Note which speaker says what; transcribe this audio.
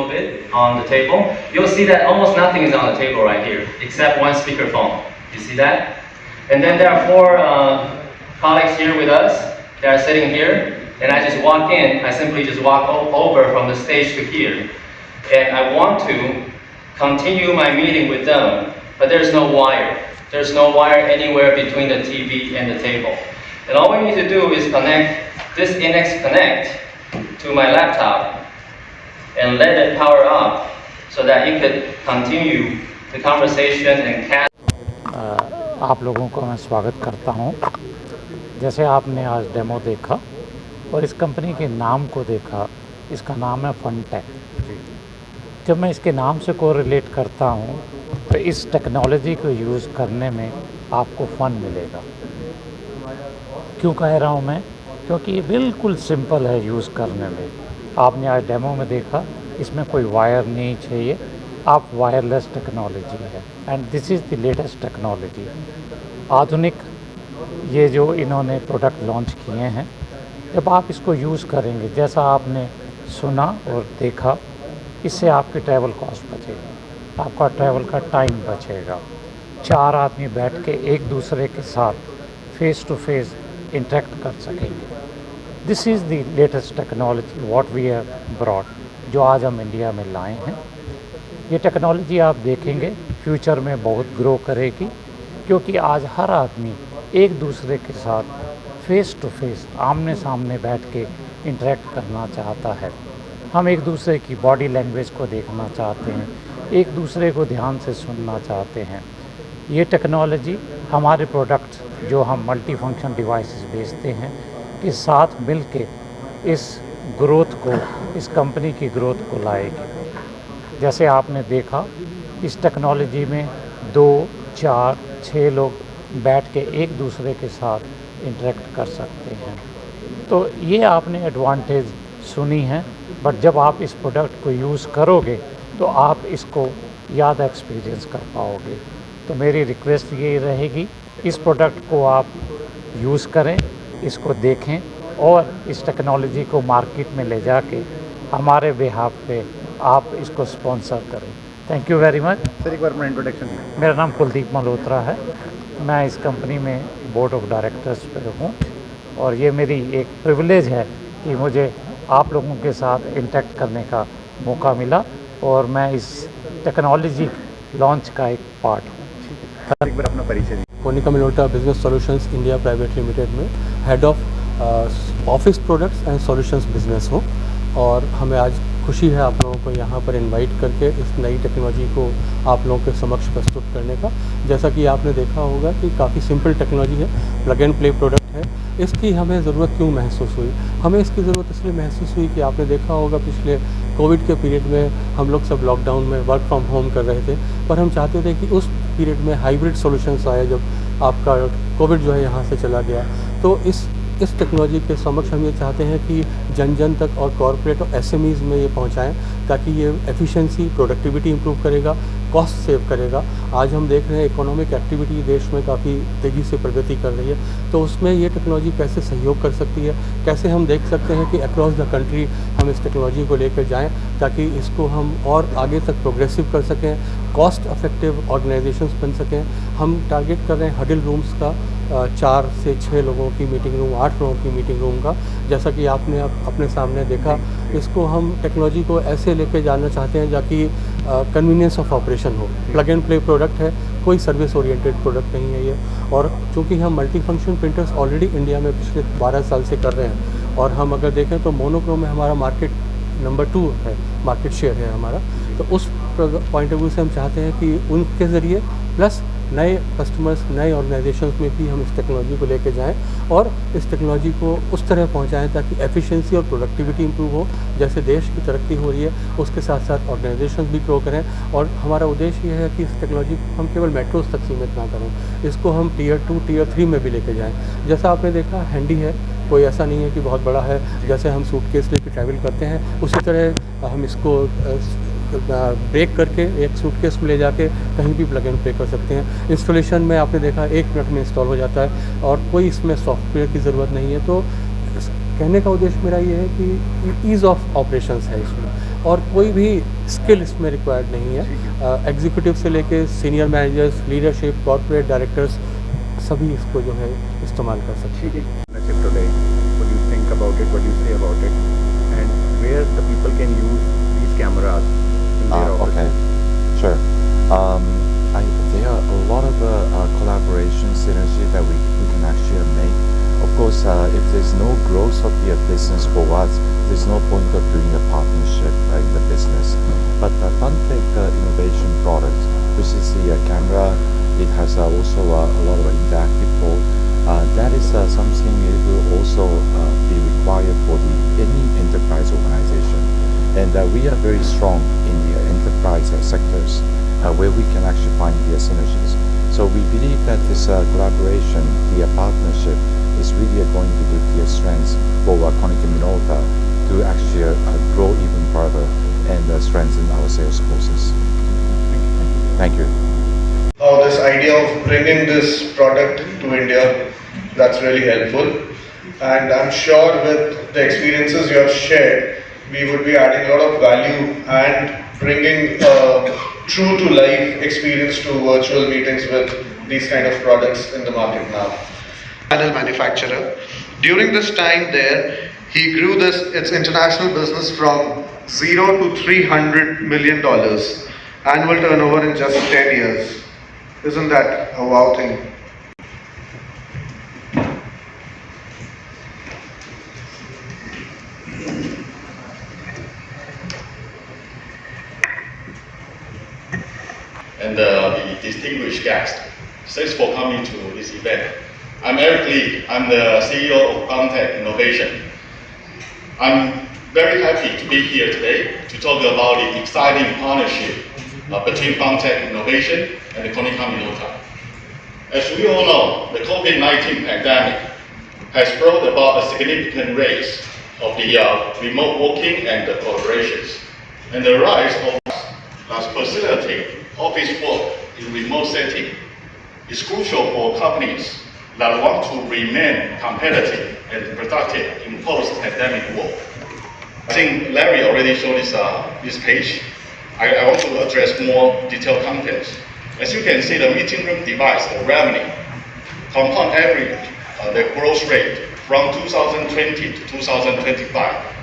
Speaker 1: little bit on the table, you'll see that almost nothing is on the table right here, except one speakerphone. You see that? And then there are four colleagues here with us. They are sitting here, and I just walk in. I simply just walk over from the stage to here. And I want to continue my meeting with them, but there's no wire. There's no wire anywhere between the TV and the table. And all we need to do is connect this Index Connect to my laptop and let it power up so that it could continue the conversation and cast.
Speaker 2: आप लोगों को मैं स्वागत करता हूं। जैसे आपने आज डेमो देखा और इस कंपनी के नाम को देखा, इसका नाम है फनटेक। जब मैं इसके नाम से कोरिलेट करता हूं तो इस टेक्नोलॉजी को यूज़ करने में आपको फ़न मिलेगा। क्यों कह रहा हूं मैं? क्योंकि ये बिल्कुल सिंपल है यूज़ करने में। आपने आज डेमो में देखा, इसमें कोई वायर नहीं चाहिए, आप वायरलेस टेक्नोलॉजी है and this is the latest technology. आधुनिक ये जो इन्होंने प्रोडक्ट लॉन्च किए हैं, जब आप इसको यूज़ करेंगे, जैसा आपने सुना और देखा, इससे आपकी ट्रैवल कॉस्ट बचेगी, आपका ट्रैवल का टाइम बचेगा। 4 आदमी बैठ के एक दूसरे के साथ फेस टू फेस इंटरेक्ट कर सकेंगे। This is the latest technology what we have brought, जो आज हम इंडिया में लाए हैं। ये टेक्नोलॉजी आप देखेंगे फ्यूचर में बहुत ग्रो करेगी, क्योंकि आज हर आदमी एक दूसरे के साथ फेस टू फेस आमने सामने बैठ के इंटरेक्ट करना चाहता है। हम एक दूसरे की बॉडी लैंग्वेज को देखना चाहते हैं, एक दूसरे को ध्यान से सुनना चाहते हैं। ये टेक्नोलॉजी हमारे प्रोडक्ट जो हम मल्टी फंक्शन डिवाइसेस बेचते हैं के साथ मिल के इस ग्रोथ को, इस कंपनी की ग्रोथ को लाएगी। जैसे आपने देखा, इस टेक्नोलॉजी में 2, 4, 6 लोग बैठ के एक दूसरे के साथ इंटरेक्ट कर सकते हैं। तो ये आपने एडवांटेज सुनी है, बट जब आप इस प्रोडक्ट को यूज़ करोगे तो आप इसको ज़्यादा एक्सपीरियंस कर पाओगे। तो मेरी रिक्वेस्ट ये रहेगी, इस प्रोडक्ट को आप यूज़ करें, इसको देखें और इस टेक्नोलॉजी को मार्केट में ले जाके हमारे बिहाफ पे आप इसको स्पॉन्सर करें। Thank you very much.
Speaker 3: Sir एक बार अपना इंट्रोडक्शन दें।
Speaker 2: मेरा नाम कुलदीप मल्होत्रा है, मैं इस कंपनी में बोर्ड ऑफ डायरेक्टर्स पे हूँ और ये मेरी एक प्रिविलेज है कि मुझे आप लोगों के साथ इंटरेक्ट करने का मौका मिला और मैं इस टेक्नोलॉजी लॉन्च का एक पार्ट हूँ।
Speaker 3: एक बार अपना परिचय दीजिए।
Speaker 4: Monica Minolta business solutions India private limited में head of office products and solutions business हूँ और हमें आज खुशी है आप लोगों को यहाँ पर इनवाइट करके इस नई टेक्नोलॉजी को आप लोगों के समक्ष प्रस्तुत करने का। जैसा कि आपने देखा होगा कि काफ़ी सिंपल टेक्नोलॉजी है, प्लग एंड प्ले प्रोडक्ट है। इसकी हमें ज़रूरत क्यों महसूस हुई? हमें इसकी ज़रूरत इसलिए महसूस हुई कि आपने देखा होगा पिछले कोविड के पीरियड में हम लोग सब लॉकडाउन में वर्क फ्रॉम होम कर रहे थे, पर हम चाहते थे कि उस पीरियड में हाइब्रिड सॉल्यूशंस आए जब आपका कोविड जो है यहाँ से चला गया। तो इस टेक्नोलॉजी के समक्ष हम ये चाहते हैं कि जन जन तक और कॉर्पोरेट और एसएमईज़ में ये पहुँचाएँ, ताकि ये एफिशिएंसी, प्रोडक्टिविटी इंप्रूव करेगा, कॉस्ट सेव करेगा। आज हम देख रहे हैं इकोनॉमिक एक्टिविटी देश में काफ़ी तेज़ी से प्रगति कर रही है, तो उसमें ये टेक्नोलॉजी कैसे सहयोग कर सकती है, कैसे हम देख सकते हैं कि अक्रॉस द कंट्री हम इस टेक्नोलॉजी को लेकर जाएं, ताकि इसको हम और आगे तक प्रोग्रेसिव कर सकें, कॉस्ट इफेक्टिव ऑर्गेनाइजेशंस बन सकें। हम टारगेट कर रहे हैं हडल रूम्स का, 4 से 6 लोगों की मीटिंग रूम, 8 लोगों की मीटिंग रूम का। जैसा कि आपने अपने सामने देखा, इसको हम टेक्नोलॉजी को ऐसे लेके जाना चाहते हैं ताकि कन्वीनियंस ऑफ ऑपरेशन हो। प्लग एंड प्ले प्रोडक्ट है, कोई सर्विस ओरिएंटेड प्रोडक्ट नहीं है ये। और चूँकि हम multi function printers already India में पिछले 12 साल से कर रहे हैं, और हम अगर देखें तो मोनोक्रोम में हमारा मार्केट नंबर 2 है, मार्केट शेयर है हमारा। तो उस पॉइंट ऑफ व्यू से हम चाहते हैं कि उनके ज़रिए प्लस नए कस्टमर्स, नए ऑर्गेनाइजेशंस में भी हम इस टेक्नोलॉजी को लेके जाएं और इस टेक्नोलॉजी को उस तरह पहुंचाएं ताकि एफिशिएंसी और प्रोडक्टिविटी इंप्रूव हो। जैसे देश की तरक्की हो रही है, उसके साथ साथ ऑर्गेनाइजेशंस भी ग्रो करें। और हमारा उद्देश्य ये है कि इस टेक्नोलॉजी को हम केवल मेट्रोज तक सीमित ना करें, इसको हम टियर 2, टियर 3 में भी लेके जाएँ। जैसा आपने देखा, हैंडी है, कोई ऐसा नहीं है कि बहुत बड़ा है। जैसे हम सूटकेस लेके ट्रैवल करते हैं, उसी तरह हम इसको ब्रेक करके एक सूटकेस में ले जाके कहीं भी प्लग एंड प्ले कर सकते हैं। इंस्टॉलेशन में आपने देखा 1 मिनट में इंस्टॉल हो जाता है और कोई इसमें सॉफ्टवेयर की ज़रूरत नहीं है। तो कहने का उद्देश्य मेरा ये है कि ईज़ ऑफ ऑपरेशंस है इसमें। और कोई भी स्किल इसमें रिक्वायर्ड नहीं है। एग्जीक्यूटिव से लेके senior managers, leadership, corporate directors सभी इसको जो है इस्तेमाल कर सकते हैं।
Speaker 3: Partnership today, what do you think about it, what do you say about it, and where the people can use these cameras in their
Speaker 5: Okay,
Speaker 3: offices?
Speaker 5: sure. There are a lot of collaboration synergy that we can actually make. Of course, if there's no growth of the business for us, there's no point of doing a partnership in the business. But the Funtech innovation product, which is the camera, it has also a lot of interactive mode. That is something it will also be required for any enterprise organization. And we are very strong in the enterprise sectors where we can actually find the synergies. So we believe that this collaboration, the partnership, is really going to give the strength for Konica Minolta to actually grow even further and strengthen our sales forces. Thank you.
Speaker 6: This idea of bringing this product to India, that's really helpful. And I'm sure with the experiences you have shared, we would be adding a lot of value and bringing a true to life experience to virtual meetings with these kind of products in the market now. Panel manufacturer. During this time there, he grew its international business from 0 to $300 million annual turnover in just 10 years. Isn't that a wow thing?
Speaker 7: And the distinguished guest, thanks for coming to this event. I'm Eric Lee. I'm the CEO of Funtech Innovation. I'm very happy to be here today to talk about the exciting partnership between Funtech Innovation and the Konica Minolta. As we all know, the COVID-19 pandemic has brought about a significant rise of the remote working and the collaborations. And the rise of that facilitate office work in remote setting is crucial for companies that want to remain competitive and productive in post-pandemic world. I think Larry already showed this page. I want to address more detailed contents. As you can see, the meeting room device, the revenue, compound average, the growth rate from 2020 to 2025